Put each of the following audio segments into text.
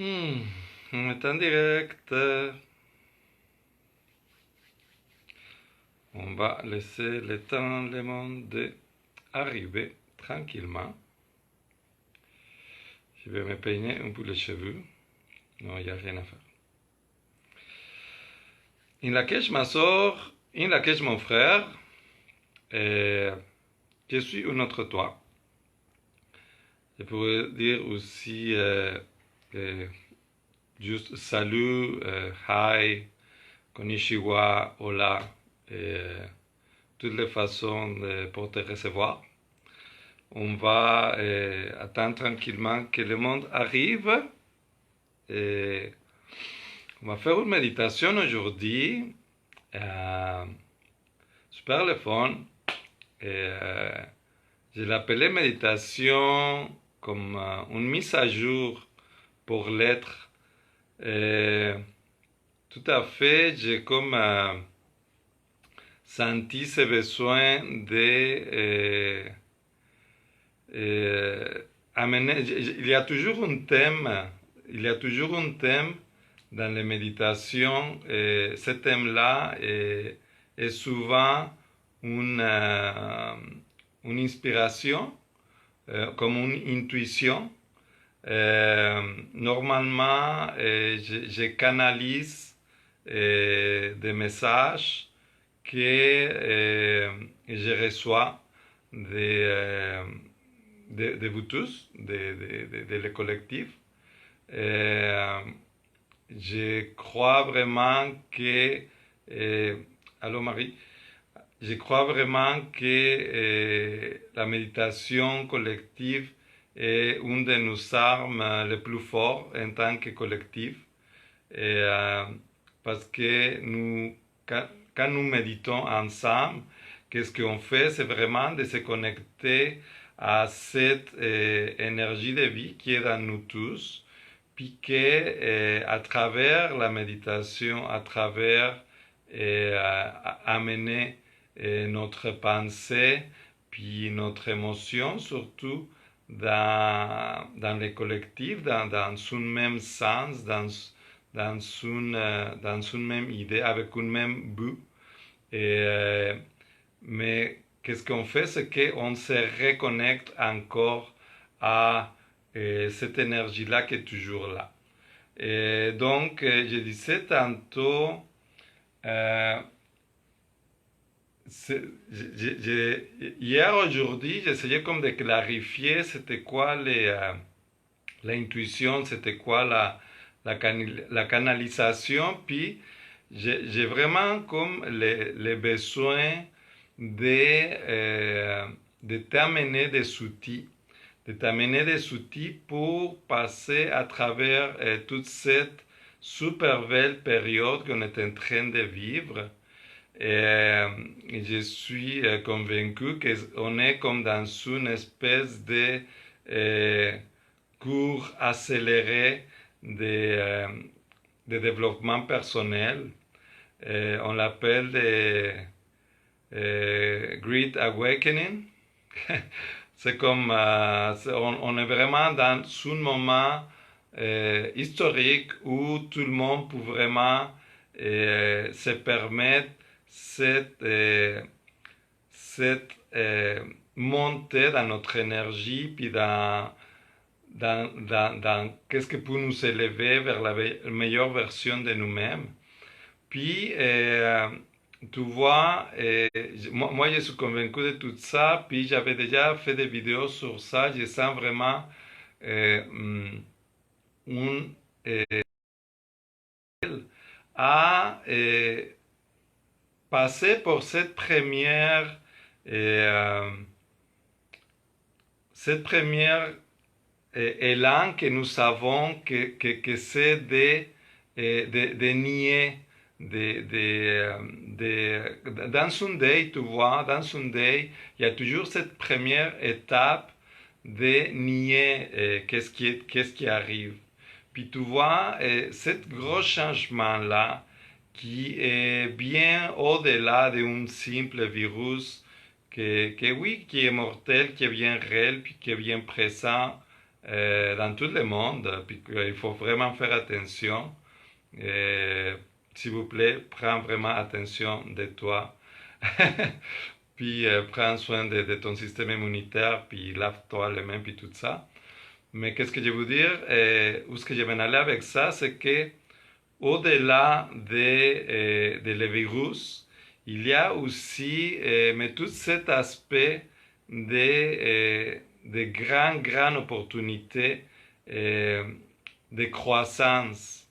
Hmm, on est en direct. On va laisser le temps, le monde d'arriver tranquillement. Je vais me peigner un peu les cheveux. Non, il n'y a rien à faire. In laquelle ma soeur, in laquelle mon frère, je suis un autre toi. Je pourrais dire aussi juste salut, hi, konnichiwa, hola, toutes les façons pour te recevoir. On va attendre tranquillement que le monde arrive. Et on va faire une méditation aujourd'hui. Super le fun. Je l'appelais méditation comme une mise à jour pour l'être. Tout à fait, j'ai comme senti ce besoin de amener. Il y a toujours un thème, il y a toujours un thème dans les méditations. Ce thème-là est souvent une, une inspiration, comme une intuition. Normalement, je canalise des messages que je reçois de vous tous, de le collectif. Je crois vraiment que, allô Marie, je crois vraiment que la méditation collective est une de nos armes les plus fortes en tant que collectif. Parce que quand nous méditons ensemble, qu'est-ce qu'on fait? C'est vraiment de se connecter à cette énergie de vie qui est dans nous tous, puis que à travers la méditation, à travers amener notre pensée, puis notre émotion surtout, dans le collectif, dans un même sens, dans une même idée, avec un même but. Mais qu'est-ce qu'on fait? C'est qu'on se reconnecte encore à cette énergie-là qui est toujours là. Et donc, je disais tantôt, hier, aujourd'hui, j'essayais comme de clarifier c'était quoi l'intuition, c'était quoi la canalisation, puis j'ai vraiment comme les besoins de t'amener des outils, de t'amener des outils pour passer à travers toute cette super belle période qu'on est en train de vivre. Je suis convaincu qu'on est comme dans une espèce de cours accéléré de développement personnel. On l'appelle Great Awakening. C'est comme, on est vraiment dans un moment historique où tout le monde peut vraiment se permettre cette montée dans notre énergie, puis dans qu'est-ce qui peut nous élever vers la meilleure version de nous-mêmes. Puis, tu vois, moi je suis convaincu de tout ça, puis j'avais déjà fait des vidéos sur ça, je sens vraiment un à passer pour cette première élan que nous savons que c'est de nier, dans un day, tu vois, dans un day, il y a toujours cette première étape de nier qu'est-ce qui arrive. Puis tu vois, ce gros changement-là, qui est bien au-delà d'un simple virus, que oui, qui est mortel, qui est bien réel, puis qui est bien présent dans tout le monde, puis qu'il faut vraiment faire attention. S'il vous plaît, prends vraiment attention de toi. Puis prends soin de ton système immunitaire, puis lave-toi les mains, puis tout ça. Mais qu'est-ce que je veux dire, où ce que je vais aller avec ça, c'est que au-delà de le virus, il y a aussi mais tout cet aspect de grandes opportunités de croissance.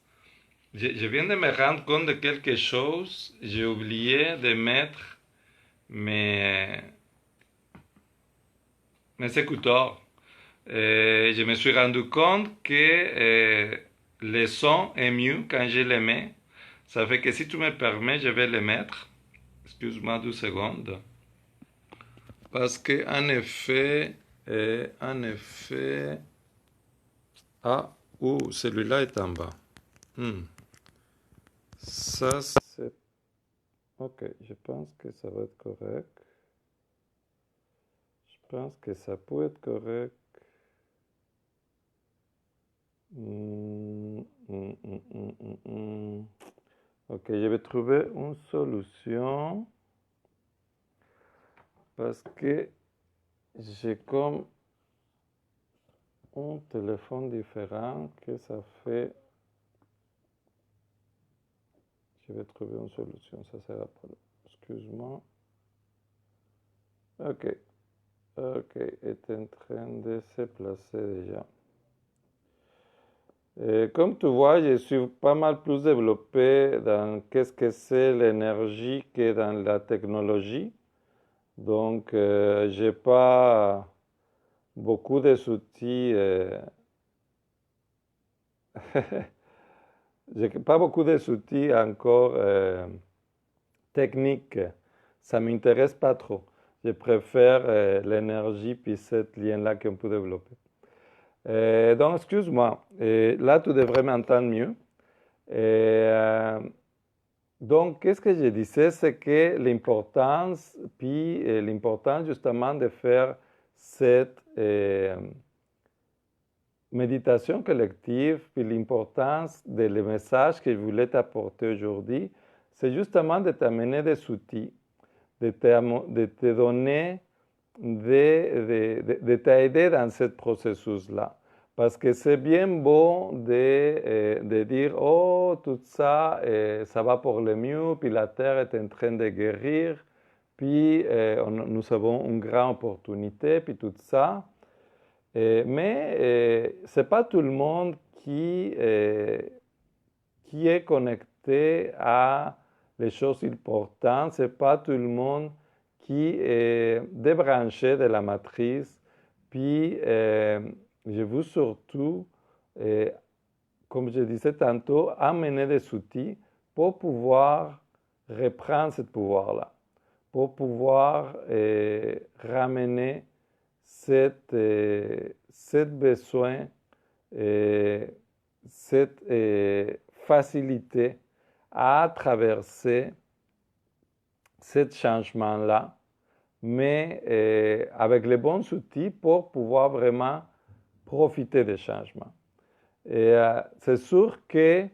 Je viens de me rendre compte de quelque chose. J'ai oublié de mettre mes, mes écouteurs. Je me suis rendu compte que le son est mieux quand je les mets. Ça fait que si tu me permets, je vais les mettre. Excuse-moi 2 secondes. Parce que en effet, ah, celui-là est en bas. Ça, c'est... Ok, je pense que ça va être correct. Je pense que ça peut être correct. Ok, je vais trouver une solution parce que j'ai comme un téléphone différent que ça fait... Je vais trouver une solution, ça sera pas là. Excuse-moi. Ok, est en train de se placer déjà. Comme tu vois, je suis pas mal plus développé dans qu'est-ce que c'est l'énergie que dans la technologie. Donc, j'ai pas beaucoup d'outils. J'ai pas beaucoup d'outils encore techniques. Ça m'intéresse pas trop. Je préfère l'énergie puis cette lien-là qu'on peut développer. Donc, excuse-moi. Là, tu devrais m'entendre mieux. Donc, qu'est-ce que je disais, c'est que l'importance, puis l'importance justement de faire cette méditation collective, puis l'importance des messages que je voulais t'apporter aujourd'hui, c'est justement de t'amener des outils, de te donner, de t'aider dans ce processus-là. Parce que c'est bien beau de dire, oh, tout ça, ça va pour le mieux, puis la Terre est en train de guérir, puis nous avons une grande opportunité, puis tout ça. Mais ce n'est pas tout le monde qui est connecté à les choses importantes, ce n'est pas tout le monde qui est débranché de la matrice, puis je veux surtout, comme je disais tantôt, amener des outils pour pouvoir reprendre ce pouvoir-là, pour pouvoir ramener cette besoin, cette facilité à traverser ce changement-là, mais avec les bons outils pour pouvoir vraiment profiter des changements. Et c'est sûr que,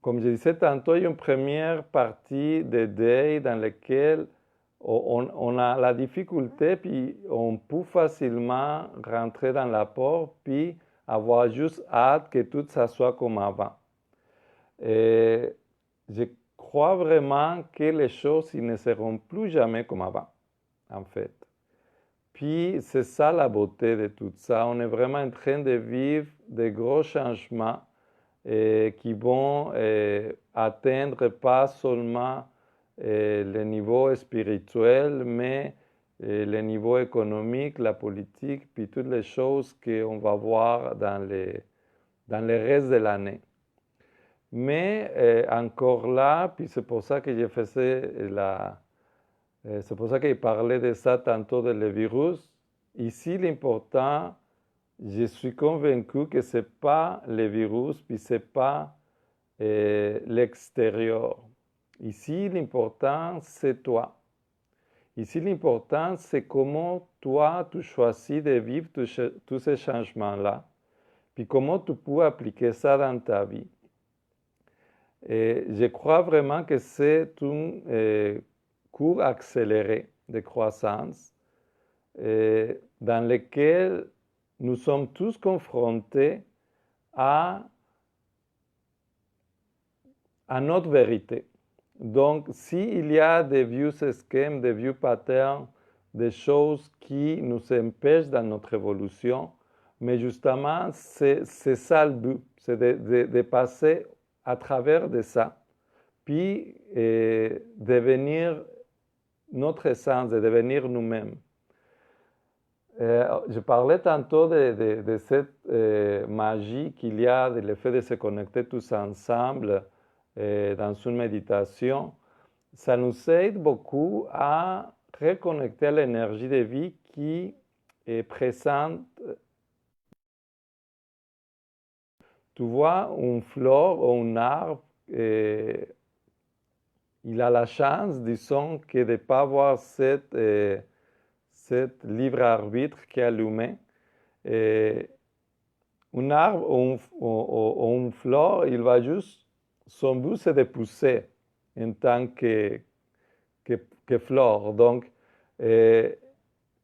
comme je disais tantôt, il y a une première partie de deuil dans laquelle on a la difficulté, puis on peut facilement rentrer dans la porte, puis avoir juste hâte que tout ça soit comme avant. Et je crois vraiment que les choses ils ne seront plus jamais comme avant, en fait. Puis c'est ça la beauté de tout ça. On est vraiment en train de vivre des gros changements qui vont atteindre pas seulement le niveau spirituel, mais le niveau économique, la politique, puis toutes les choses qu'on va voir dans le reste de l'année. Mais encore là, puis c'est pour ça que je faisais c'est pour ça que je parlais de ça tantôt, de le virus. Ici, l'important, je suis convaincu que ce n'est pas le virus, puis ce n'est pas l'extérieur. Ici, l'important, c'est toi. Ici, l'important, c'est comment toi, tu choisis de vivre tous ces changements-là, puis comment tu peux appliquer ça dans ta vie. Et je crois vraiment que c'est un cours accéléré de croissance dans lequel nous sommes tous confrontés à notre vérité. Donc, s'il y a des vieux schèmes, des vieux patterns, des choses qui nous empêchent dans notre évolution, mais justement, c'est ça le but, c'est de passer à travers de ça, puis devenir notre essence, de devenir nous-mêmes. Je parlais tantôt de cette magie qu'il y a, de l'effet de se connecter tous ensemble dans une méditation. Ça nous aide beaucoup à reconnecter à l'énergie de vie qui est présente. Tu vois, une fleur ou un arbre, il a la chance, disons, que de ne pas avoir cette libre arbitre qu'a l'humain. Un arbre ou une fleur, il va juste, son but c'est de pousser en tant que fleur. Donc,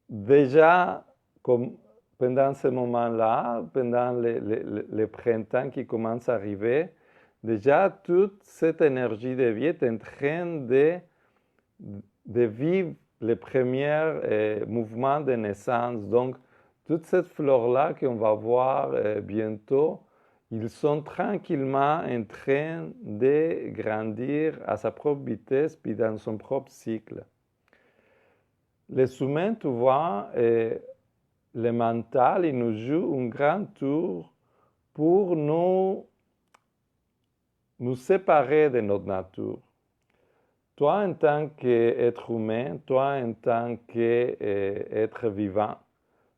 déjà, comme pendant ce moment-là, pendant le printemps qui commence à arriver, déjà toute cette énergie de vie est en train de vivre les premiers mouvements de naissance. Donc, toute cette fleur-là qu'on va voir bientôt, ils sont tranquillement en train de grandir à sa propre vitesse puis dans son propre cycle. Les humains, tu vois, le mental, il nous joue un grand tour pour nous séparer de notre nature. Toi, en tant qu'être humain, toi, en tant qu'être vivant,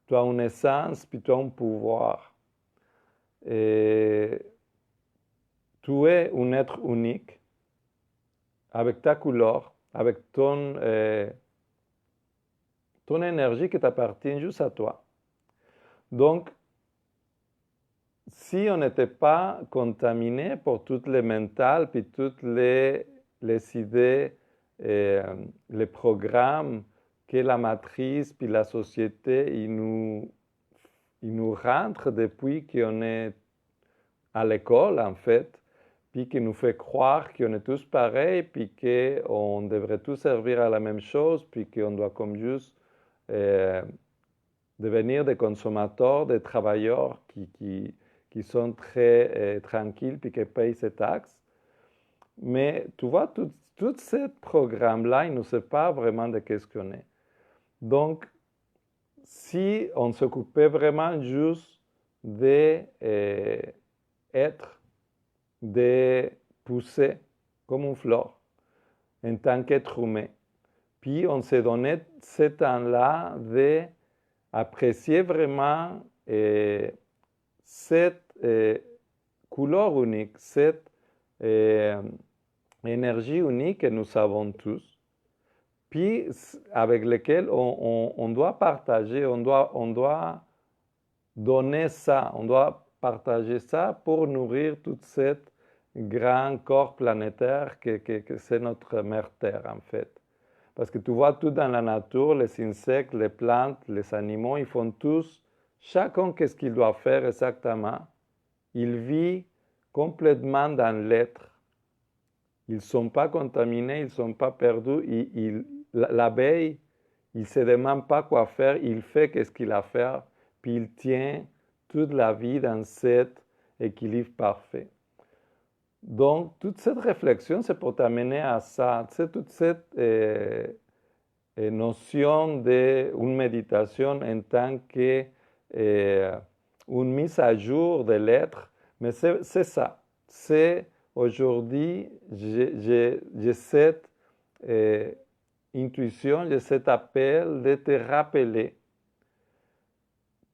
tu as une essence, puis tu as un pouvoir. Et tu es un être unique, avec ta couleur, avec ton énergie qui t'appartient juste à toi. Donc, si on n'était pas contaminé pour toutes les mentales, puis toutes les idées, les programmes que la matrice, puis la société, ils nous rentrent depuis qu'on est à l'école, en fait, puis qui nous fait croire qu'on est tous pareils, puis qu'on devrait tous servir à la même chose, puis qu'on doit comme juste devenir des consommateurs, des travailleurs qui sont très tranquilles, puis qui payent ces taxes. Mais tu vois, tout ce programme-là, il ne sait pas vraiment de qu'est-ce qu'on est. Donc, si on s'occupait vraiment juste d'être, de pousser comme une fleur en tant qu'être humain, puis on se donnait ce temps-là d'apprécier vraiment cette couleur unique, cette énergie unique que nous avons tous, puis avec laquelle on doit partager, on doit donner ça, on doit partager ça pour nourrir tout cet grand corps planétaire que c'est notre mère Terre en fait. Parce que tu vois tout dans la nature, les insectes, les plantes, les animaux, ils font tous, chacun qu'est-ce qu'il doit faire exactement. Il vit complètement dans l'être. Ils ne sont pas contaminés, ils ne sont pas perdus. L'abeille, il ne se demande pas quoi faire, il fait ce qu'il a à faire, puis il tient toute la vie dans cet équilibre parfait. Donc, toute cette réflexion, c'est pour t'amener à ça. Tu sais, toute cette notion d'une méditation en tant qu'une mise à jour de l'être, mais c'est ça. C'est aujourd'hui, j'ai cette intuition, j'ai cet appel de te rappeler.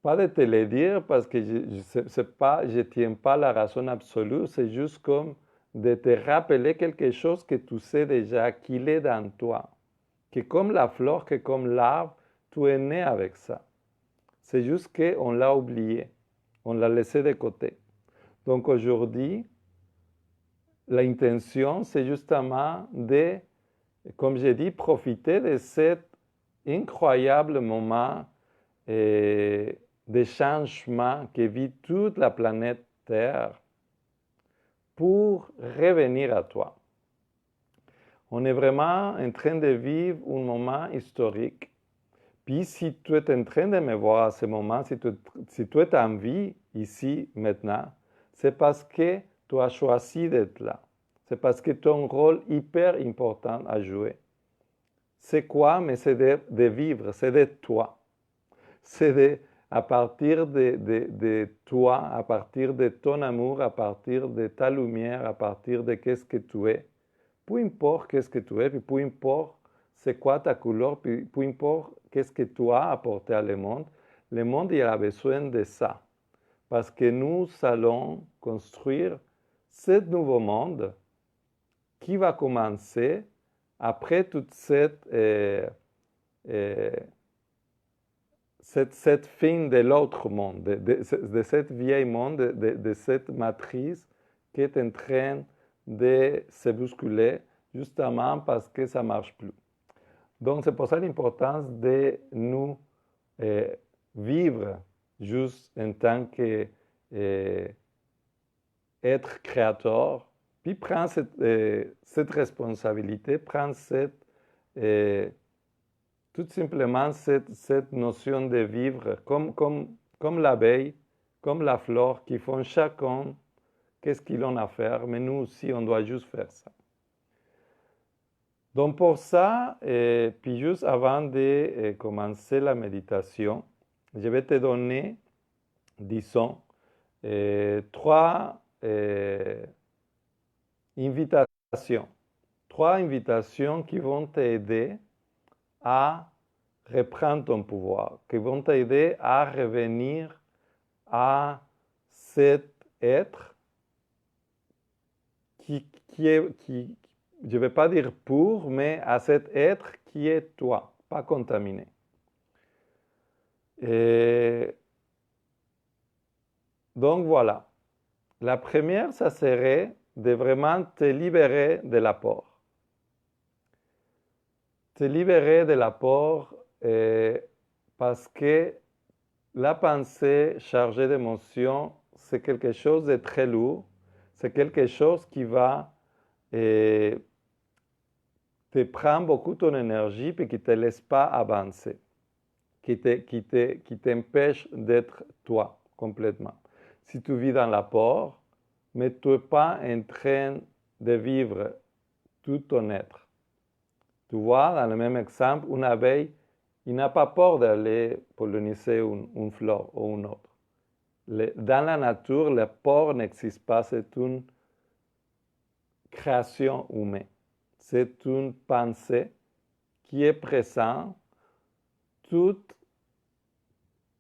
Pas de te le dire parce que je ne tiens pas la raison absolue, c'est juste comme de te rappeler quelque chose que tu sais déjà, qu'il est dans toi. que comme la fleur, que comme l'arbre, tu es né avec ça. C'est juste qu'on l'a oublié, on l'a laissé de côté. Donc aujourd'hui, l'intention, c'est justement de, comme j'ai dit, profiter de cet incroyable moment de changement que vit toute la planète Terre pour revenir à toi. On est vraiment en train de vivre un moment historique. Puis si tu es en train de me voir à ce moment, si tu es en vie ici, maintenant, c'est parce que tu as choisi d'être là. C'est parce que tu as un rôle hyper important à jouer. C'est quoi? Mais c'est de vivre, c'est de toi. C'est de, à partir de toi, à partir de ton amour, à partir de ta lumière, à partir de qu'est-ce que tu es. Peu importe qu'est-ce que tu es, puis peu importe c'est quoi ta couleur, puis peu importe qu'est-ce que tu as apporté à le monde il a besoin de ça. Parce que nous allons construire ce nouveau monde qui va commencer après toute cette fin de l'autre monde, de cette vieille monde, de cette matrice qui est en train de se bousculer justement parce que ça ne marche plus. Donc c'est pour ça l'importance de nous vivre juste en tant qu'être créateur, puis prendre cette responsabilité, prendre tout simplement cette notion de vivre comme l'abeille, comme la fleur, qui font chacun qu'est-ce qu'ils ont à faire, mais nous aussi, on doit juste faire ça. Donc pour ça, puis juste avant de commencer la méditation, je vais te donner, disons, trois invitations. Trois invitations qui vont t'aider à reprendre ton pouvoir, qui vont t'aider à revenir à cet être qui je ne vais pas dire pour, mais à cet être qui est toi, pas contaminé. Et donc voilà. La première, ça serait de vraiment te libérer de l'apport. Te libérer de l'apport parce que la pensée chargée d'émotions, c'est quelque chose de très lourd. C'est quelque chose qui va te prendre beaucoup ton énergie et qui ne te laisse pas avancer, qui t'empêche d'être toi complètement. Si tu vis dans l'apport, mais tu n'es pas en train de vivre tout ton être. Tu vois, dans le même exemple, une abeille, il n'a pas peur d'aller polliniser une fleur ou une autre. Dans la nature, le peur n'existe pas, c'est une création humaine. C'est une pensée qui est présente tout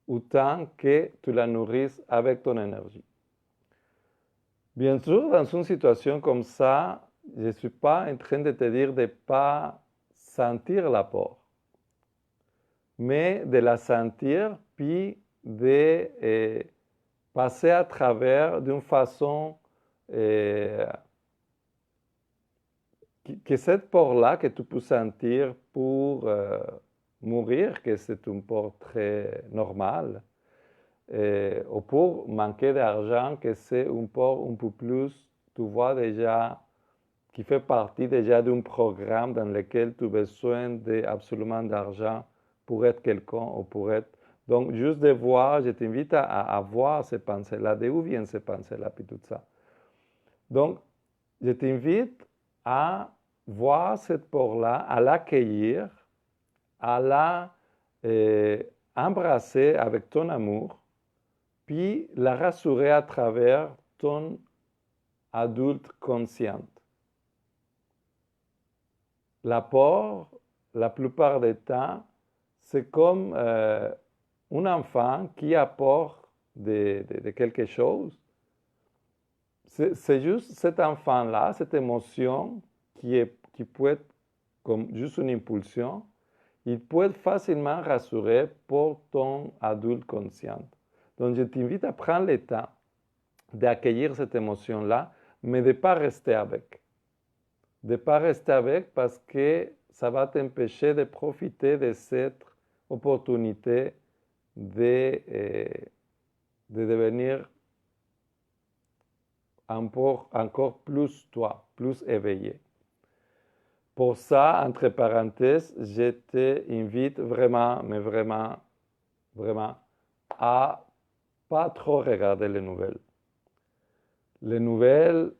autant que tu la nourrisses avec ton énergie. Bien sûr, dans une situation comme ça, je ne suis pas en train de te dire de ne pas sentir la peur, mais de la sentir puis de passer à travers d'une façon que cette peur-là que tu peux sentir pour mourir, que c'est une peur très normale, ou pour manquer d'argent, que c'est une peur un peu plus, tu vois déjà, qui fait partie déjà d'un programme dans lequel tu as besoin absolument d'argent pour être quelqu'un ou pour être... Donc, juste de voir, je t'invite à voir ces pensées-là, d'où viennent ces pensées-là, puis tout ça. Donc, je t'invite à voir cette peur-là, à l'accueillir, à la embrasser avec ton amour, puis la rassurer à travers ton adulte conscient. La peur, la plupart du temps, c'est comme un enfant qui apporte de quelque chose. C'est juste cet enfant-là, cette émotion qui peut être comme juste une impulsion, il peut être facilement rassuré pour ton adulte conscient. Donc, je t'invite à prendre le temps d'accueillir cette émotion-là, mais de ne pas rester avec. De ne pas rester avec parce que ça va t'empêcher de profiter de cette opportunité de devenir encore plus toi, plus éveillé. Pour ça, entre parenthèses, je t'invite vraiment, mais vraiment, vraiment, à pas trop regarder les nouvelles. Les nouvelles,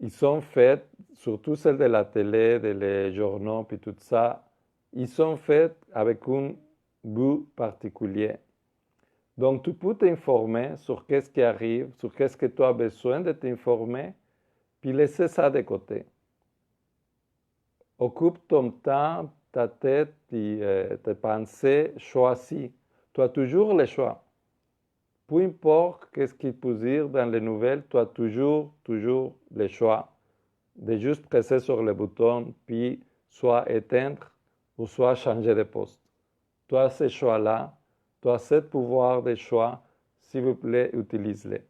ils sont faites, surtout celles de la télé, des journaux, puis tout ça, ils sont faits avec un but particulier. Donc, tu peux t'informer sur qu'est-ce qui arrive, sur qu'est-ce que tu as besoin de t'informer, puis laisser ça de côté. Occupe ton temps, ta tête, tes pensées, choisis. Tu as toujours le choix. Peu importe qu'est-ce qu'il peut dire dans les nouvelles, tu as toujours le choix de juste presser sur le bouton, puis soit éteindre ou soit changer de poste. Tu as ce choix-là, tu as ce pouvoir de choix, s'il vous plaît, utilise-le.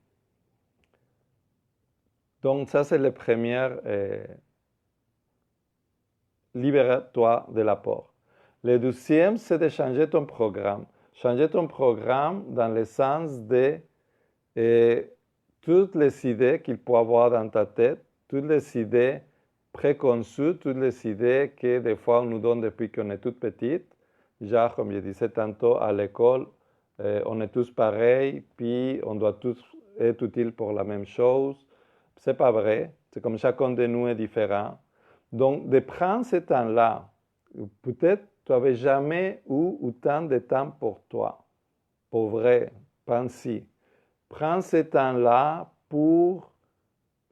Donc ça, c'est le premier, libère-toi de l'apport. Le deuxième, c'est de changer ton programme. Changer ton programme dans le sens de toutes les idées qu'il peut avoir dans ta tête, toutes les idées préconçues, toutes les idées que des fois on nous donne depuis qu'on est toute petite. Genre, comme je disais tantôt, à l'école, on est tous pareils, puis on doit tous être utiles pour la même chose. C'est pas vrai. C'est comme chacun de nous est différent. Donc, de prendre ce temps-là, peut-être tu n'avais jamais eu autant de temps pour toi. Pour vrai, pense-y. Prends ce temps-là pour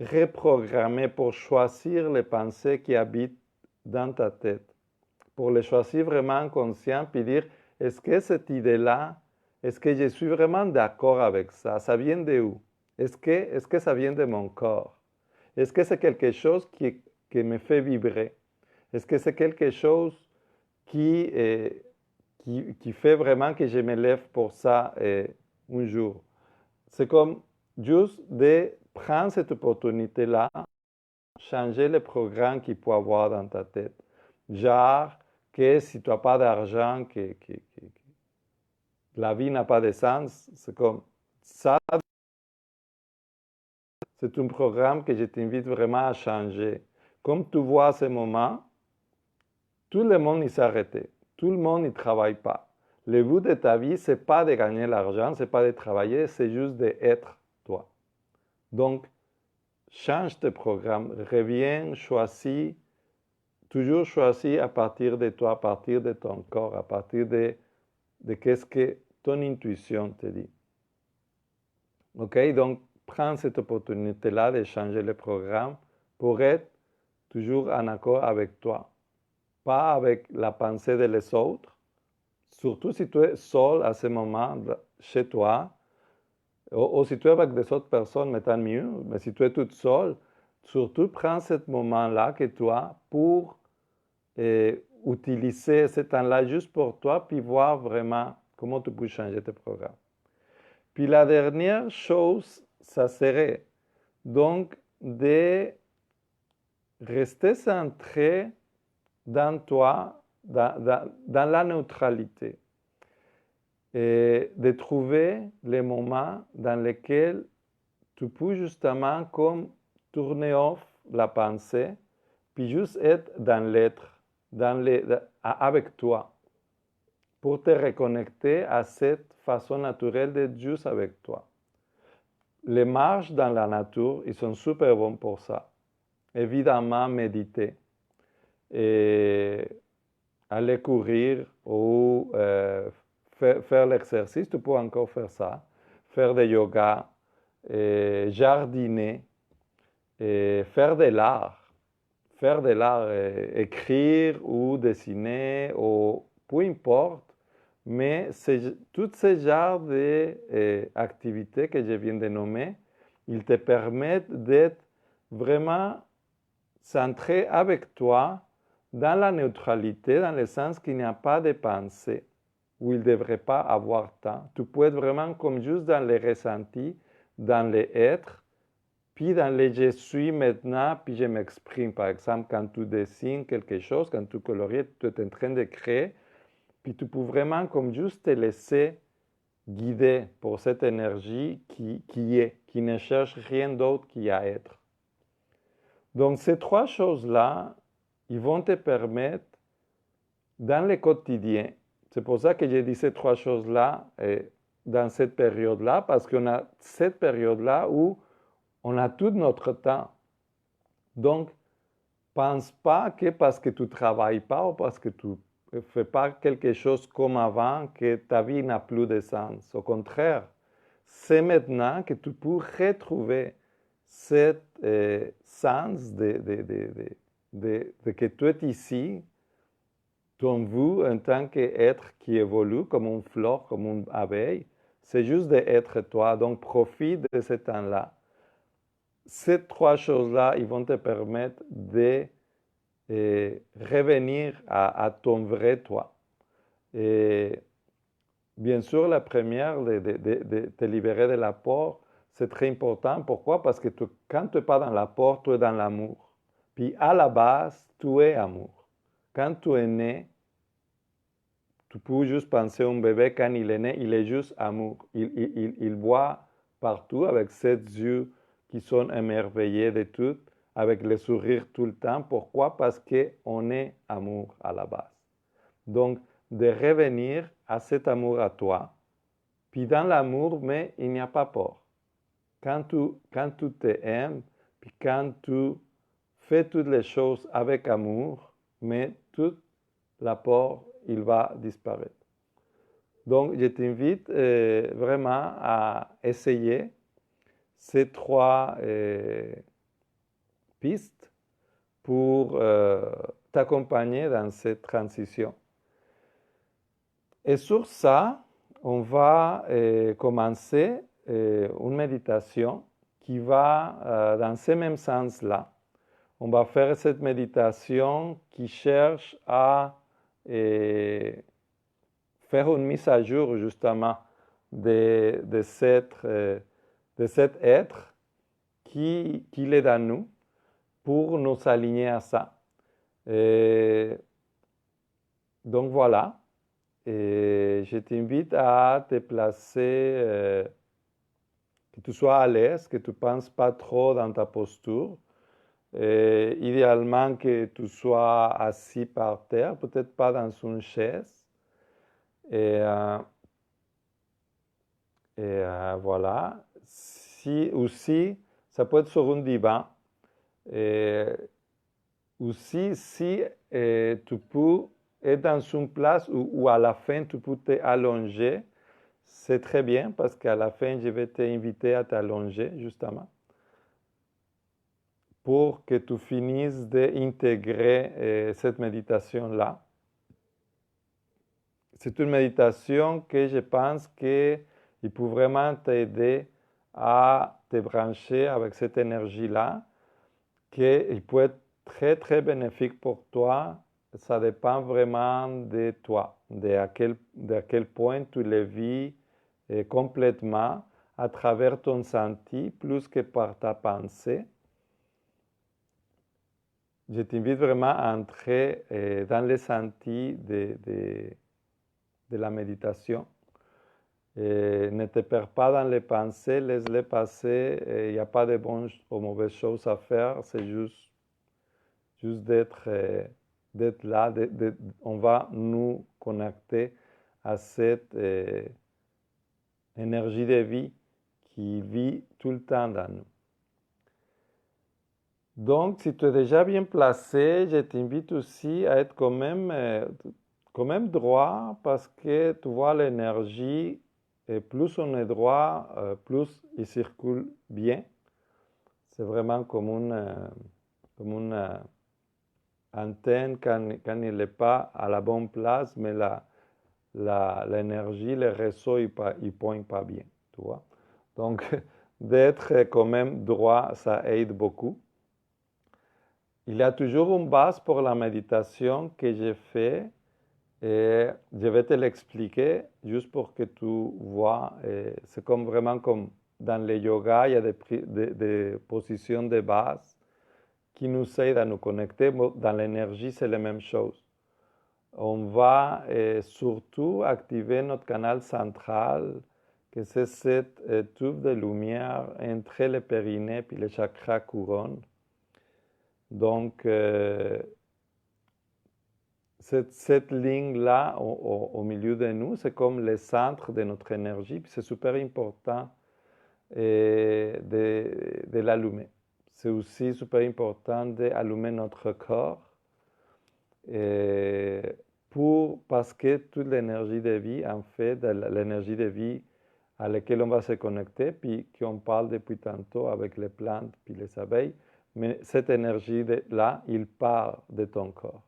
reprogrammer, pour choisir les pensées qui habitent dans ta tête. Pour les choisir vraiment conscient, puis dire, est-ce que cette idée-là, est-ce que je suis vraiment d'accord avec ça? Ça vient de où? Est-ce que ça vient de mon corps? Est-ce que c'est quelque chose qui me fait vibrer? Est-ce que c'est quelque chose qui fait vraiment que je me lève pour ça un jour? C'est comme juste de prendre cette opportunité-là, changer le programme qu'il peut avoir dans ta tête. Genre que si tu n'as pas d'argent, que la vie n'a pas de sens, c'est comme ça. C'est un programme que je t'invite vraiment à changer. Comme tu vois à ce moment, tout le monde s'est arrêté. Tout le monde ne travaille pas. Le but de ta vie, ce n'est pas de gagner l'argent, ce n'est pas de travailler, c'est juste d'être toi. Donc, change tes programmes, reviens, choisis, toujours choisis à partir de toi, à partir de ton corps, à partir de qu'est-ce que ton intuition te dit. Ok, donc prends cette opportunité-là de changer le programme pour être toujours en accord avec toi, pas avec la pensée des autres, surtout si tu es seul à ce moment chez toi, ou si tu es avec des autres personnes, mais tant mieux, mais si tu es toute seule, surtout prends ce moment-là que tu as pour utiliser ce temps-là juste pour toi, puis voir vraiment comment tu peux changer tes programmes. Puis la dernière chose, ça serait donc de rester centré dans toi, dans la neutralité, et de trouver les moments dans lesquels tu peux justement comme tourner off la pensée, puis juste être dans l'être, avec toi, pour te reconnecter à cette façon naturelle d'être juste avec toi. Les marches dans la nature, ils sont super bons pour ça. Évidemment, méditer. Et aller courir ou faire l'exercice, tu peux encore faire ça. Faire du yoga, jardiner, faire de l'art. Faire de l'art, écrire ou dessiner, ou peu importe. Mais tous ces genres d'activités que je viens de nommer, ils te permettent d'être vraiment centré avec toi dans la neutralité, dans le sens qu'il n'y a pas de pensée, où il ne devrait pas avoir temps. Tu peux être vraiment comme juste dans les ressentis, dans les êtres, puis dans les je suis maintenant, puis je m'exprime. Par exemple, quand tu dessines quelque chose, quand tu colories, tu es en train de créer, puis tu peux vraiment comme juste te laisser guider pour cette énergie qui est, qui ne cherche rien d'autre qu'à être. Donc ces trois choses-là, ils vont te permettre, dans le quotidien, c'est pour ça que j'ai dit ces trois choses-là dans cette période-là, parce qu'on a cette période-là où on a tout notre temps. Donc, pense pas que parce que tu ne travailles pas ou parce que tu ne fais pas quelque chose comme avant, que ta vie n'a plus de sens. Au contraire, c'est maintenant que tu peux retrouver ce sens de que tu es ici, ton vous en tant qu'être qui évolue comme une fleur, comme une abeille. C'est juste d'être toi. Donc, profite de ce temps-là. Ces trois choses-là, ils vont te permettre de revenir à ton vrai toi. Et bien sûr, la première, de te libérer de l'apport, c'est très important. Pourquoi? Parce que quand tu n'es pas dans l'apport, tu es dans l'amour. Puis à la base, tu es amour. Quand tu es né, tu peux juste penser à un bébé, quand il est né, il est juste amour. Il voit partout avec ses yeux qui sont émerveillés de tout, avec le sourire tout le temps. Pourquoi? Parce qu'on est amour à la base. Donc, de revenir à cet amour à toi. Puis dans l'amour, mais il n'y a pas peur. Quand tu t'aimes, puis quand tu fais toutes les choses avec amour, mais tout l'apport, il va disparaître. Donc, je t'invite vraiment à essayer ces trois pistes pour t'accompagner dans cette transition. Et sur ça, on va commencer une méditation qui va dans ce même sens-là. On va faire cette méditation qui cherche à faire une mise à jour justement de cet être qui est dans nous pour nous aligner à ça. Donc voilà, je t'invite à te placer, que tu sois à l'aise, que tu ne penses pas trop dans ta posture. Idéalement que tu sois assis par terre, peut-être pas dans une chaise. Voilà. Si aussi, ça peut être sur un divan. Aussi, si tu peux être dans une place où à la fin tu peux t'allonger, c'est très bien parce qu'à la fin, je vais t'inviter à t'allonger justement pour que tu finisses d'intégrer cette méditation-là. C'est une méditation que je pense qu'il peut vraiment t'aider à te brancher avec cette énergie-là, qu'il peut être très, très bénéfique pour toi. Ça dépend vraiment de toi, de à quel point tu le vis complètement à travers ton senti, plus que par ta pensée. Je t'invite vraiment à entrer dans les sentis de la méditation. Ne te perds pas dans les pensées, laisse-les passer. Il n'y a pas de bonnes ou mauvaises choses à faire, c'est juste d'être là. On va nous connecter à cette énergie de vie qui vit tout le temps dans nous. Donc, si tu es déjà bien placé, je t'invite aussi à être quand même droit parce que tu vois l'énergie, et plus on est droit, plus il circule bien. C'est vraiment comme une antenne quand il n'est pas à la bonne place, mais l'énergie, le réseau, il ne pointe pas bien, tu vois. Donc, d'être quand même droit, ça aide beaucoup. il y a toujours une base pour la méditation que j'ai fait et je vais te l'expliquer juste pour que tu vois. C'est comme vraiment comme dans le yoga, il y a des positions de base qui nous aident à nous connecter. Dans l'énergie, c'est la même chose. On va surtout activer notre canal central, que c'est cette tube de lumière entre le périnée et le chakra couronne. Donc, cette ligne-là au milieu de nous, c'est comme le centre de notre énergie, puis c'est super important de l'allumer. C'est aussi super important d'allumer notre corps parce que toute l'énergie de vie, en fait, l'énergie de vie à laquelle on va se connecter, puis qu'on parle depuis tantôt avec les plantes puis les abeilles, mais cette énergie-là, il part de ton corps.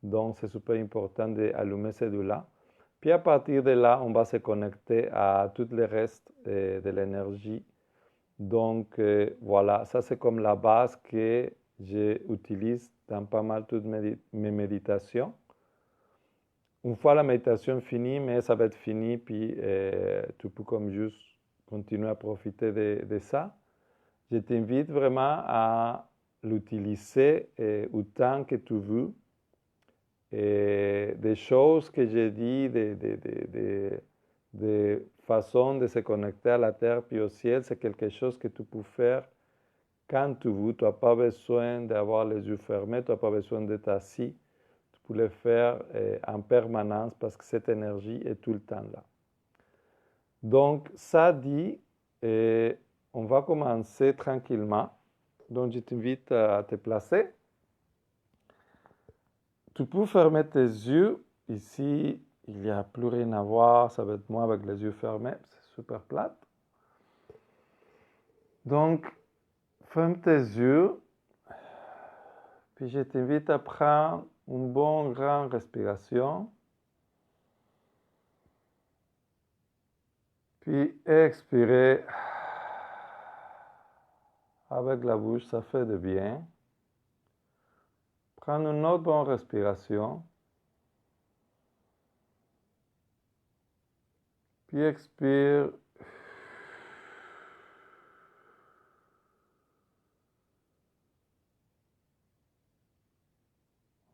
Donc, c'est super important d'allumer ces deux-là. Puis à partir de là, on va se connecter à tout le reste de l'énergie. Donc, voilà, ça c'est comme la base que j'utilise dans pas mal toutes mes méditations. Une fois la méditation finie, mais ça va être fini, puis tu peux comme juste continuer à profiter de ça. Je t'invite vraiment à l'utiliser autant que tu veux. Des choses que j'ai dit, des façons de se connecter à la terre puis au ciel, c'est quelque chose que tu peux faire quand tu veux. Tu n'as pas besoin d'avoir les yeux fermés, tu n'as pas besoin d'être assis. Tu peux le faire en permanence parce que cette énergie est tout le temps là. Donc, ça dit, on va commencer tranquillement. Donc, je t'invite à te placer. Tu peux fermer tes yeux. Ici, il n'y a plus rien à voir. Ça va être moi avec les yeux fermés. C'est super plate. Donc, ferme tes yeux. Puis je t'invite à prendre une bonne grande respiration. Puis expirer avec la bouche, ça fait de bien. Prends une autre bonne respiration. Puis expire.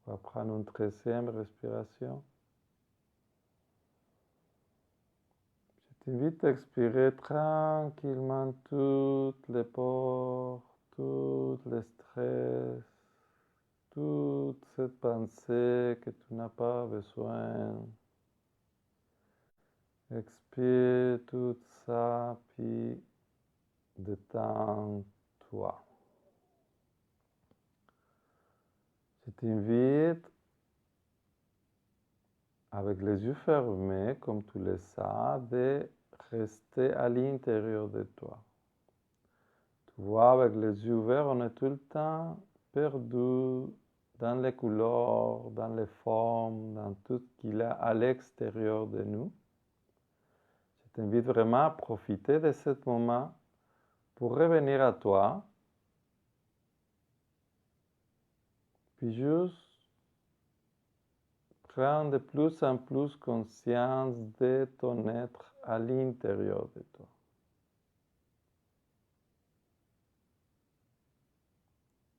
On va prendre une 13e respiration. Je t'invite à expirer tranquillement toutes les peurs, tout le stress, toute cette pensée que tu n'as pas besoin. Expire tout ça, puis détends-toi. Je t'invite, avec les yeux fermés, comme tu le sais, de rester à l'intérieur de toi. Tu vois, avec les yeux ouverts, on est tout le temps perdu dans les couleurs, dans les formes, dans tout ce qu'il y a à l'extérieur de nous. Je t'invite vraiment à profiter de ce moment pour revenir à toi, puis juste prendre de plus en plus conscience de ton être à l'intérieur de toi.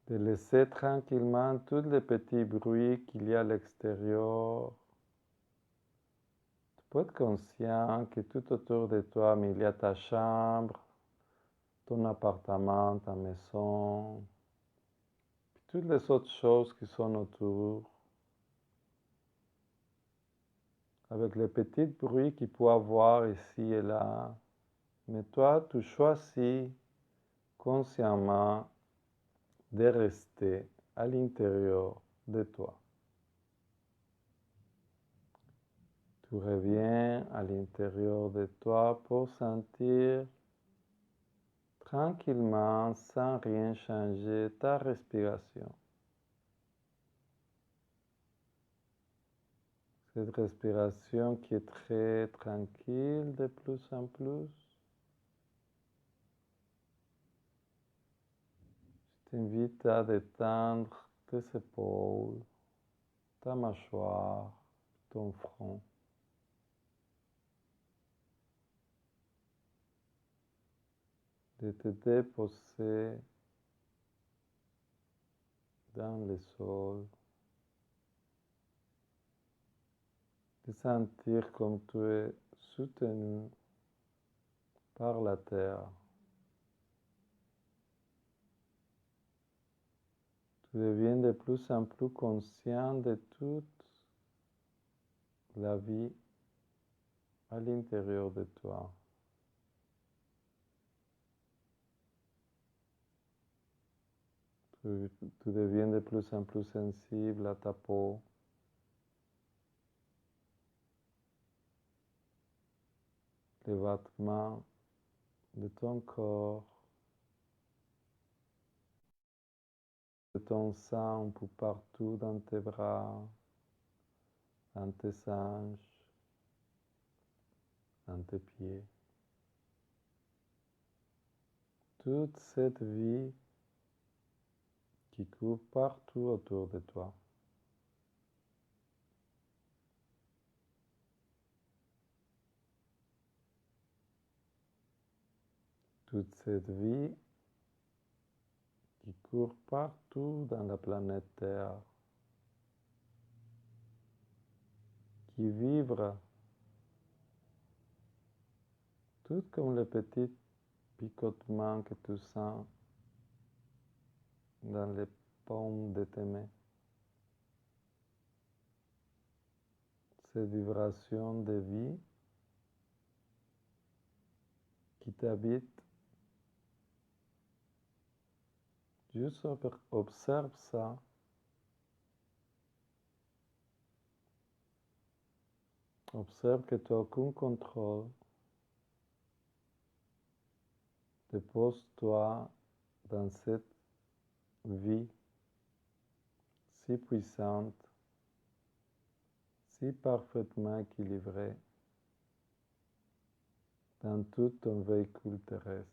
De laisser tranquillement tous les petits bruits qu'il y a à l'extérieur. Tu peux être conscient que tout autour de toi, mais il y a ta chambre, ton appartement, ta maison, puis toutes les autres choses qui sont autour. Avec les petits bruits qu'il peut y avoir ici et là. Mais toi, tu choisis consciemment de rester à l'intérieur de toi. Tu reviens à l'intérieur de toi pour sentir tranquillement, sans rien changer, ta respiration. Cette respiration qui est très tranquille de plus en plus. Je t'invite à détendre tes épaules, ta mâchoire, ton front. De te déposer dans le sol, de sentir comme tu es soutenu par la terre. Tu deviens de plus en plus conscient de toute la vie à l'intérieur de toi. Tu deviens de plus en plus sensible à ta peau. Les battements de ton corps, de ton sang un peu partout dans tes bras, dans tes hanches, dans tes pieds. Toute cette vie qui court partout autour de toi. Toute cette vie qui court partout dans la planète Terre, qui vibre, tout comme les petits picotements que tu sens dans les paumes de tes mains. Ces vibrations de vie qui t'habitent. Juste observe ça. Observe que tu n'as aucun contrôle. Dépose-toi dans cette vie si puissante, si parfaitement équilibrée dans tout ton véhicule terrestre.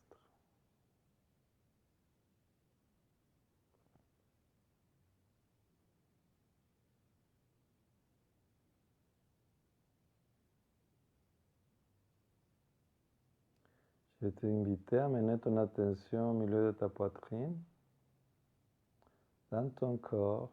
Je t'ai invité à mener ton attention au milieu de ta poitrine, dans ton corps.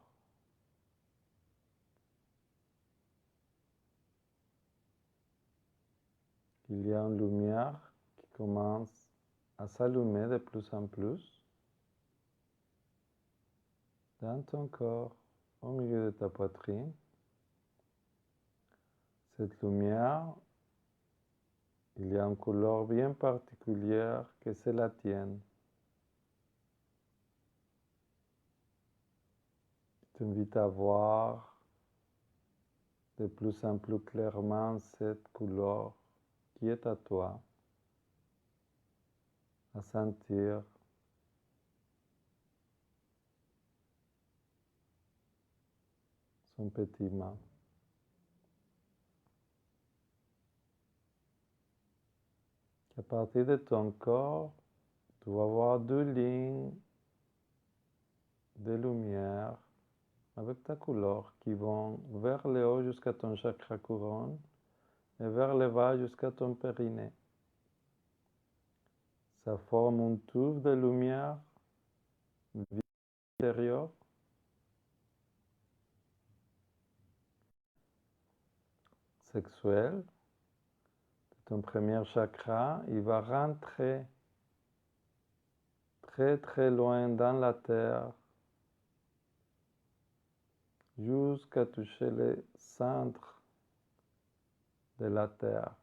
Il y a une lumière qui commence à s'allumer de plus en plus dans ton corps, au milieu de ta poitrine. Cette lumière, il y a une couleur bien particulière que c'est la tienne. Je t'invite à voir de plus en plus clairement cette couleur qui est à toi, à sentir son pétillement. À partir de ton corps, tu vas voir deux lignes de lumière avec ta couleur qui vont vers le haut jusqu'à ton chakra couronne et vers le bas jusqu'à ton périnée. Ça forme un tube de lumière intérieure sexuelle. Ton premier chakra, il va rentrer très très loin dans la terre jusqu'à toucher le centre de la terre.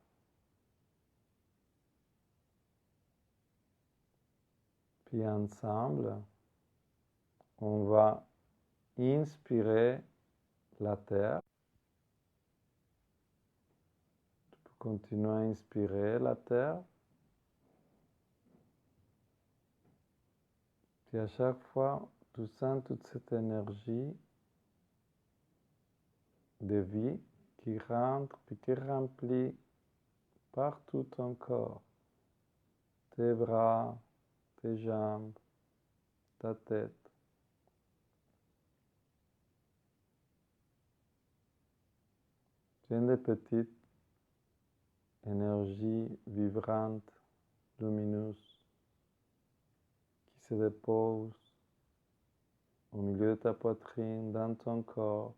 Puis ensemble, on va inspirer la terre. Tu peux continuer à inspirer la terre. Puis à chaque fois, tu sens toute cette énergie de vie qui rentre puis qui remplit partout ton corps. Tes bras, tes jambes, ta tête. plein de petites énergies vibrantes, lumineuses, qui se déposent au milieu de ta poitrine, dans ton corps,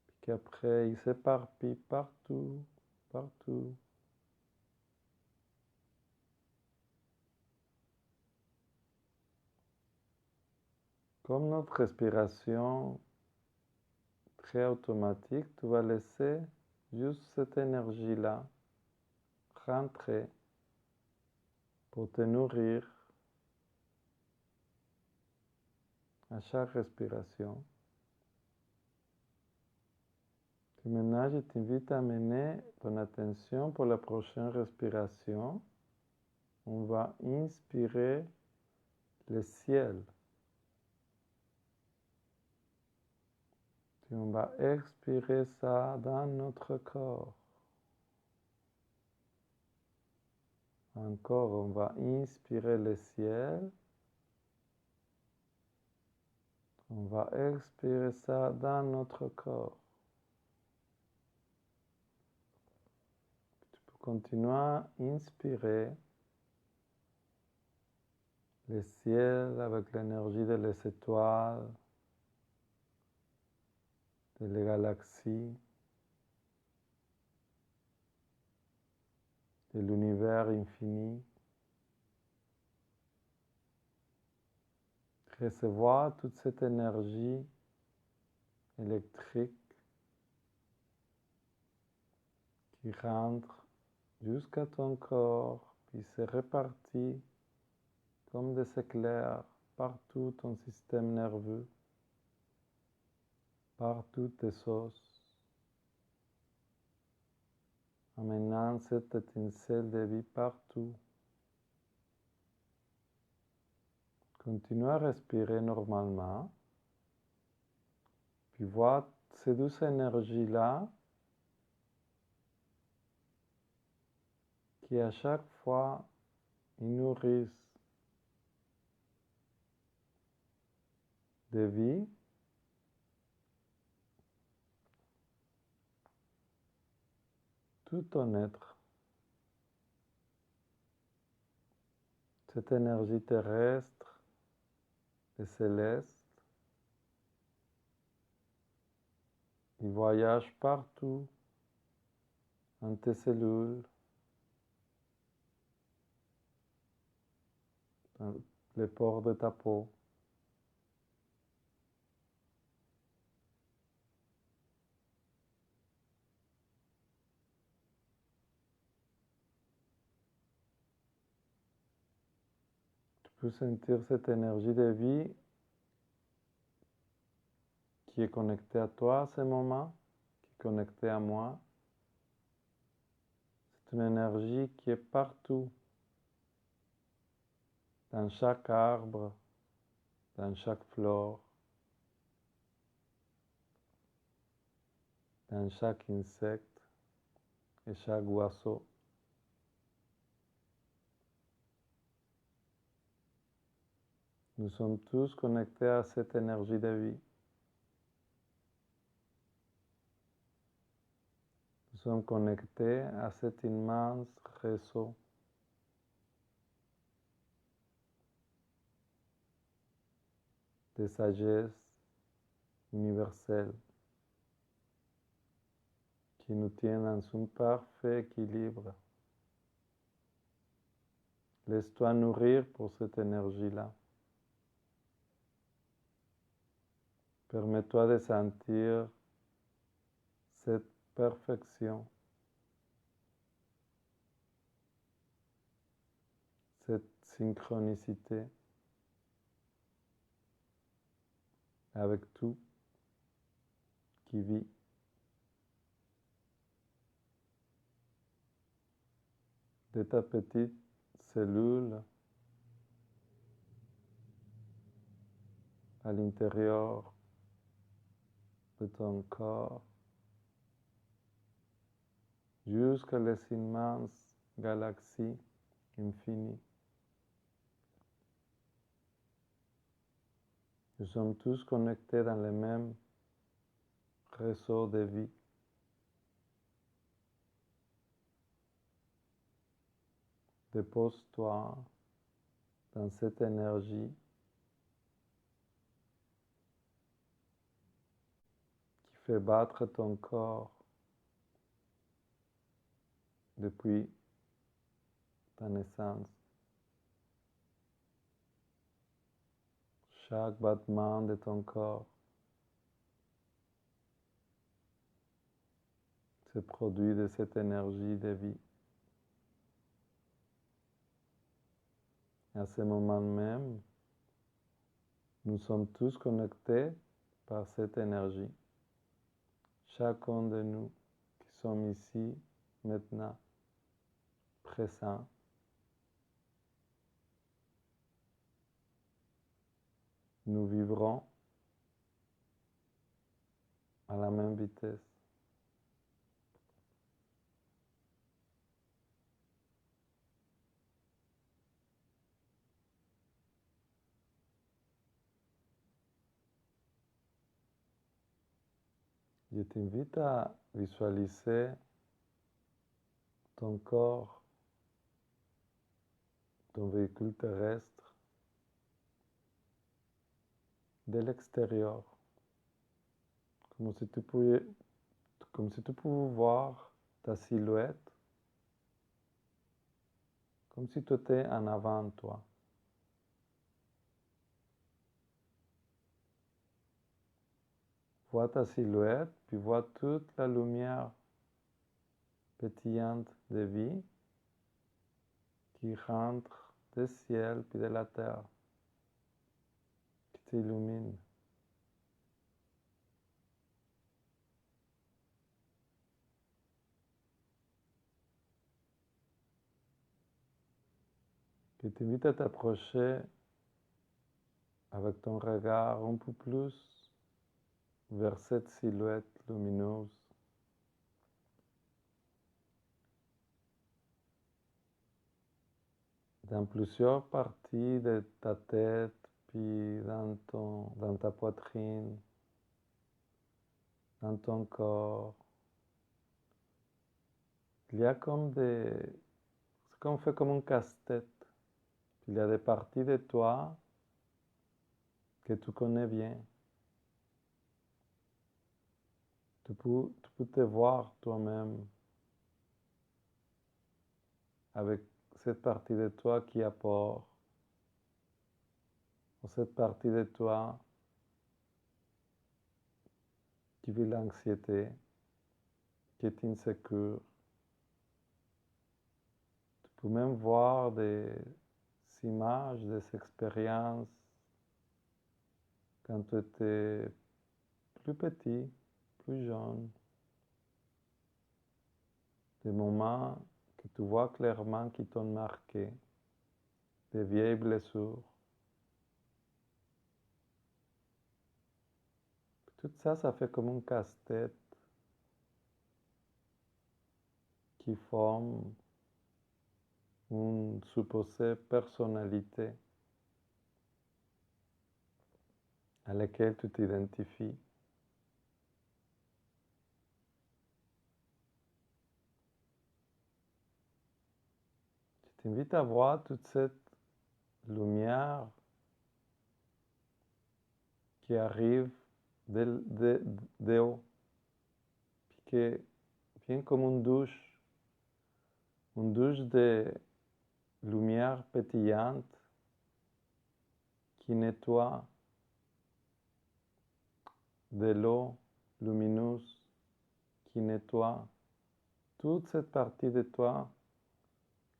puis qu'après ils s'éparpillent partout, partout. Comme notre respiration très automatique, tu vas laisser juste cette énergie-là rentrer pour te nourrir à chaque respiration. Et maintenant, je t'invite à mener ton attention pour la prochaine respiration. On va inspirer le ciel. Et on va expirer ça dans notre corps. Encore, on va inspirer le ciel. On va expirer ça dans notre corps. Tu peux continuer à inspirer le ciel avec l'énergie des étoiles, des galaxies, de l'univers infini. Recevoir toute cette énergie électrique qui rentre jusqu'à ton corps, puis se répartit comme des éclairs partout ton système nerveux, partout tes os, amenant cette étincelle de vie partout. Continue à respirer normalement, puis vois ces douces énergies-là qui à chaque fois ils nourrissent de vie tout ton être. Cette énergie terrestre et céleste, il voyage partout dans tes cellules, dans les pores de ta peau. Tu peux sentir cette énergie de vie qui est connectée à toi à ce moment, qui est connectée à moi. C'est une énergie qui est partout, dans chaque arbre, dans chaque flore, dans chaque insecte et chaque oiseau. Nous sommes tous connectés à cette énergie de vie. Nous sommes connectés à cet immense réseau de sagesse universelle qui nous tient dans un parfait équilibre. Laisse-toi nourrir pour cette énergie-là. Permets-toi de sentir cette perfection, cette synchronicité avec tout qui vit. De ta petite cellule à l'intérieur de ton corps, jusqu'à les immenses galaxies infinies. Nous sommes tous connectés dans le même réseau de vie. Dépose-toi dans cette énergie qui fait battre ton corps depuis ta naissance. Chaque battement de ton corps se produit de cette énergie de vie. À ce moment même, nous sommes tous connectés par cette énergie. Chacun de nous qui sommes ici, maintenant, présents, nous vivrons à la même vitesse. Je t'invite à visualiser ton corps, ton véhicule terrestre, de l'extérieur, comme si tu pouvais voir ta silhouette, comme si tu étais en avant de toi. Vois ta silhouette, puis vois toute la lumière pétillante de vie qui rentre du ciel puis de la terre, qui t'illumine. Je t'invite à t'approcher avec ton regard un peu plus vers cette silhouette lumineuse. Dans plusieurs parties de ta tête, puis dans ta poitrine, dans ton corps, il y a c'est comme fait comme un casse-tête. Il y a des parties de toi que tu connais bien. Tu peux te voir toi-même avec cette partie de toi qui a peur, ou cette partie de toi qui vit l'anxiété, qui est insécure. Tu peux même voir des images, des expériences quand tu étais plus petit, plus jeune. Des moments que tu vois clairement qui t'ont marqué, des vieilles blessures. Tout ça, ça fait comme un casse-tête qui forme une supposée personnalité à laquelle tu t'identifies. Je t'invite à voir toute cette lumière qui arrive de haut, puis qui vient comme une douche de lumière pétillante qui nettoie de l'eau lumineuse, qui nettoie toute cette partie de toi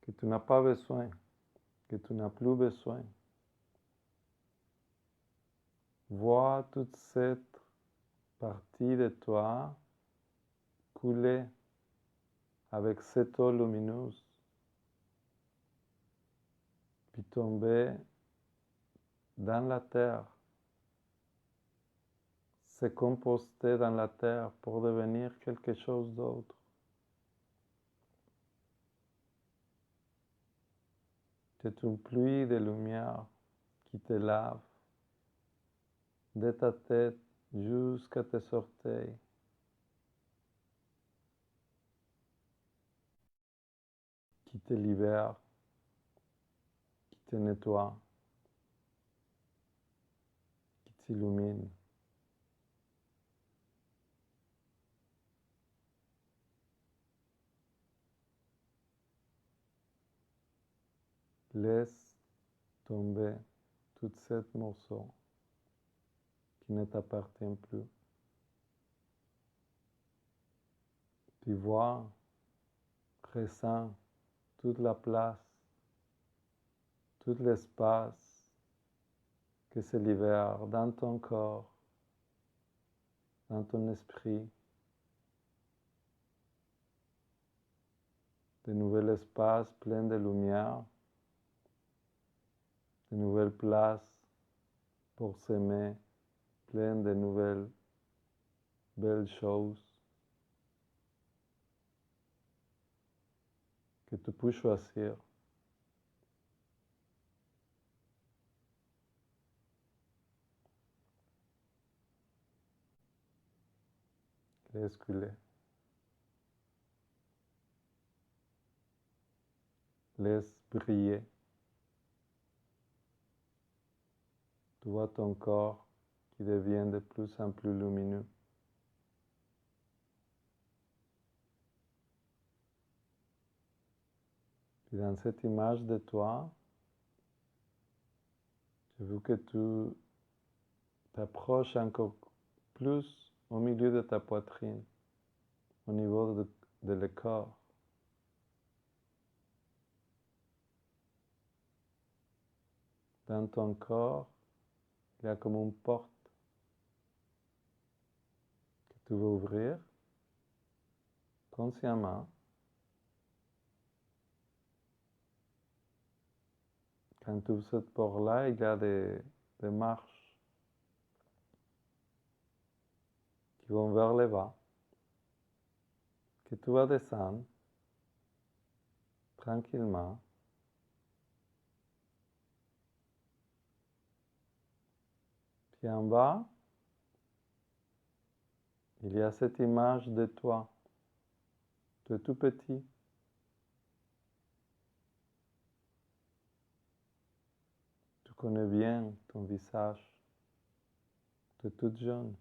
que tu n'as pas besoin, que tu n'as plus besoin. Vois toute cette partie de toi couler avec cette eau lumineuse, puis tomber dans la terre, se composter dans la terre pour devenir quelque chose d'autre. C'est une pluie de lumière qui te lave de ta tête jusqu'à tes orteils. Qui te libère te nettoie, qui t'illumine. Laisse tomber tout ces morceaux qui ne t'appartiennent plus. Tu vois, ressens toute la place, tout l'espace que se libère dans ton corps, dans ton esprit, de nouvel espace plein de lumière, de nouvelles places pour s'aimer, plein de nouvelles belles choses que tu peux choisir. Laisse couler. Laisse briller. Tu vois ton corps qui devient de plus en plus lumineux. Puis dans cette image de toi, je veux que tu t'approches encore plus au milieu de ta poitrine, au niveau de le corps. Dans ton corps, il y a comme une porte que tu veux ouvrir consciemment. Quand tu ouvres cette porte-là, il y a des marches qui vont vers le bas, que tu vas descendre tranquillement. Puis en bas, il y a cette image de toi, de tout petit. Tu connais bien ton visage, de toute jeune.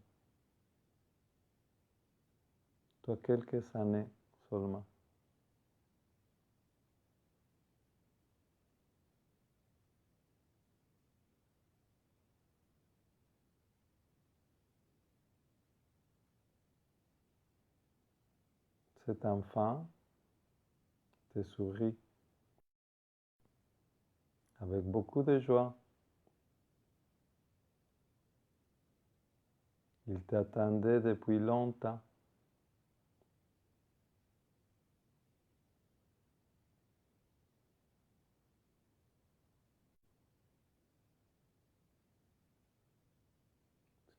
Tu as quelques années seulement. Cet enfant te sourit avec beaucoup de joie. Il t'attendait depuis longtemps.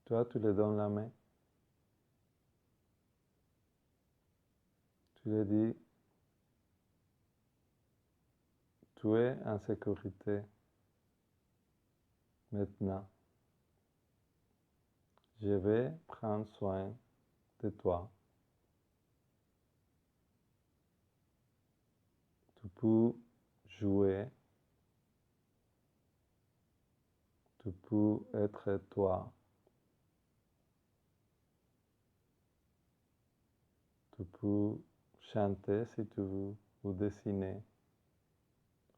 Toi, tu lui donnes la main. Tu lui dis, tu es en sécurité maintenant. Je vais prendre soin de toi. Tu peux jouer. Tu peux être toi. Tu peux chanter si tu veux, ou dessiner,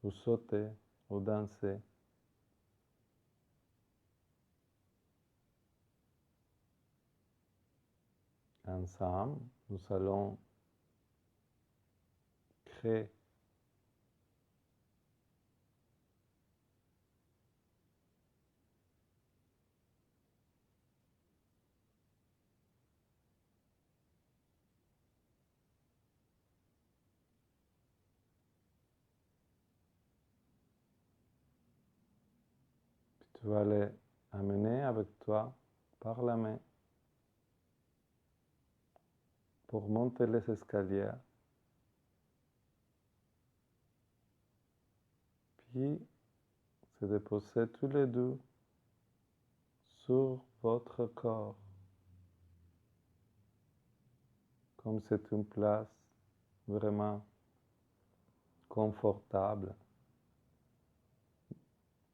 ou sauter, ou danser. Ensemble, nous allons créer tu vas les amener avec toi par la main pour monter les escaliers. Puis se déposer tous les deux sur votre corps, comme c'est une place vraiment confortable,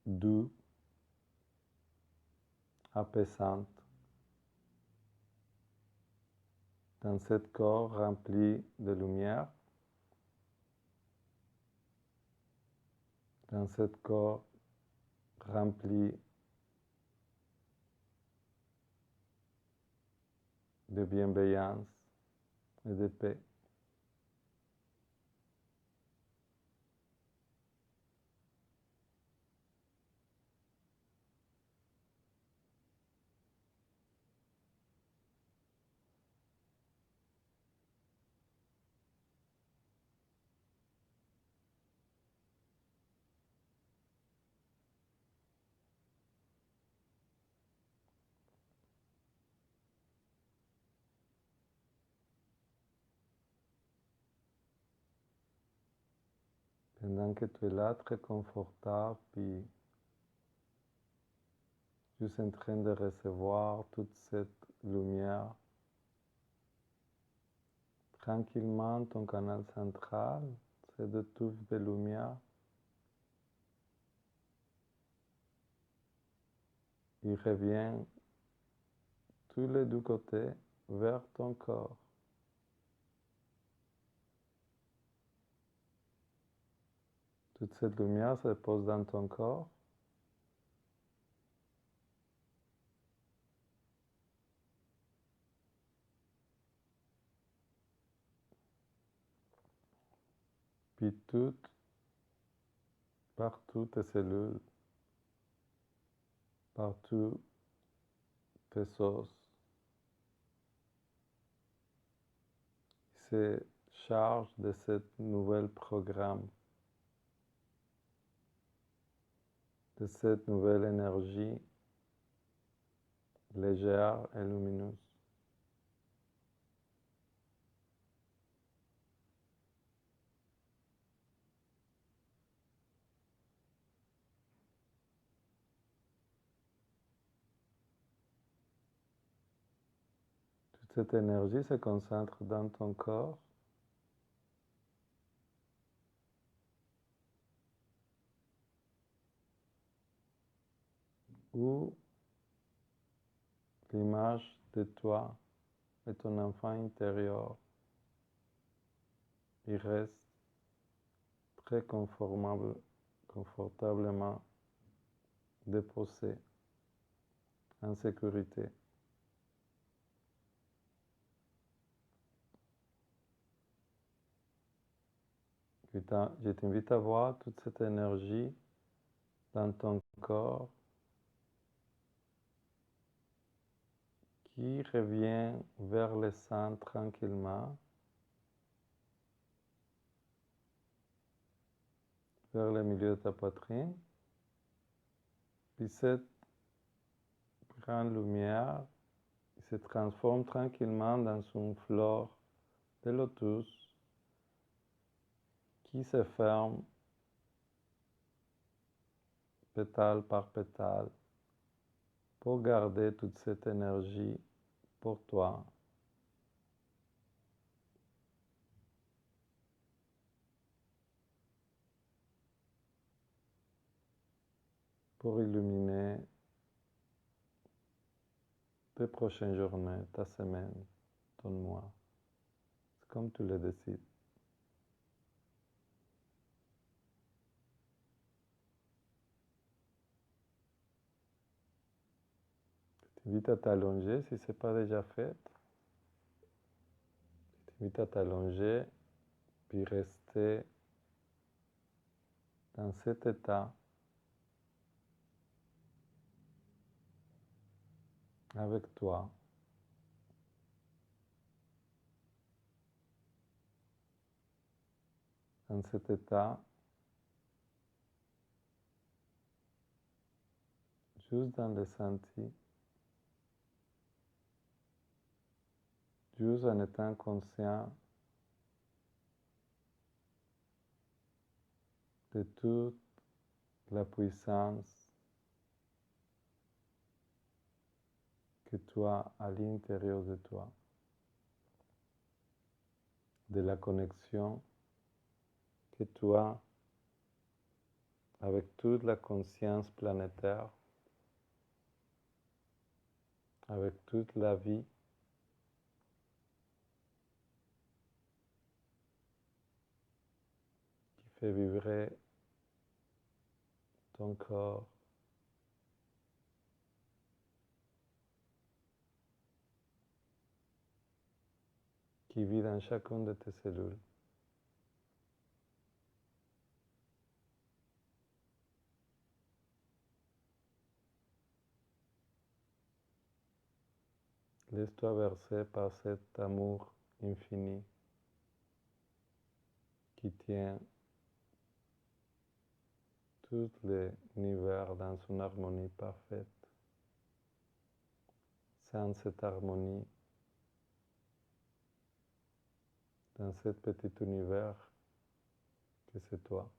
doux, apaisante, dans ce corps rempli de lumière, dans ce corps rempli de bienveillance et de paix. Pendant que tu es là, très confortable, puis juste en train de recevoir toute cette lumière, tranquillement, ton canal central se détouffe de lumière. Il revient tous les deux côtés vers ton corps. Toute cette lumière se pose dans ton corps. Puis partout tes cellules, partout tes os, se chargent de ce nouvel programme, de cette nouvelle énergie légère et lumineuse. Toute cette énergie se concentre dans ton corps. Où l'image de toi et ton enfant intérieur, il reste très confortablement déposé en sécurité. Je t'invite à voir toute cette énergie dans ton corps qui revient vers le centre tranquillement, vers le milieu de ta poitrine. Puis cette grande lumière se transforme tranquillement dans une fleur de lotus qui se ferme pétale par pétale pour garder toute cette énergie pour toi. Pour illuminer tes prochaines journées, ta semaine, ton mois. C'est comme tu le décides. Je t'invite à t'allonger si ce n'est pas déjà fait. Je t'invite à t'allonger puis rester dans cet état avec toi. Dans cet état, juste dans le senti, juste en étant conscient de toute la puissance que tu as à l'intérieur de toi, de la connexion que tu as avec toute la conscience planétaire, avec toute la vie qui fait vibrer ton corps, qui vit dans chacune de tes cellules. Laisse-toi bercer par cet amour infini qui tient tout l'univers dans une harmonie parfaite. Sans cette harmonie, dans cet petit univers que c'est toi.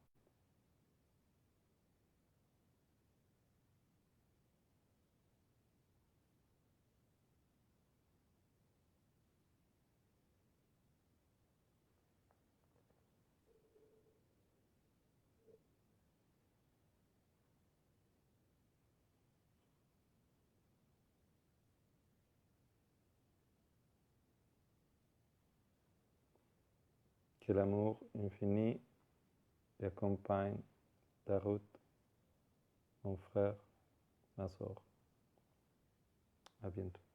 Que l'amour infini accompagne ta route, mon frère, ma soeur. À bientôt.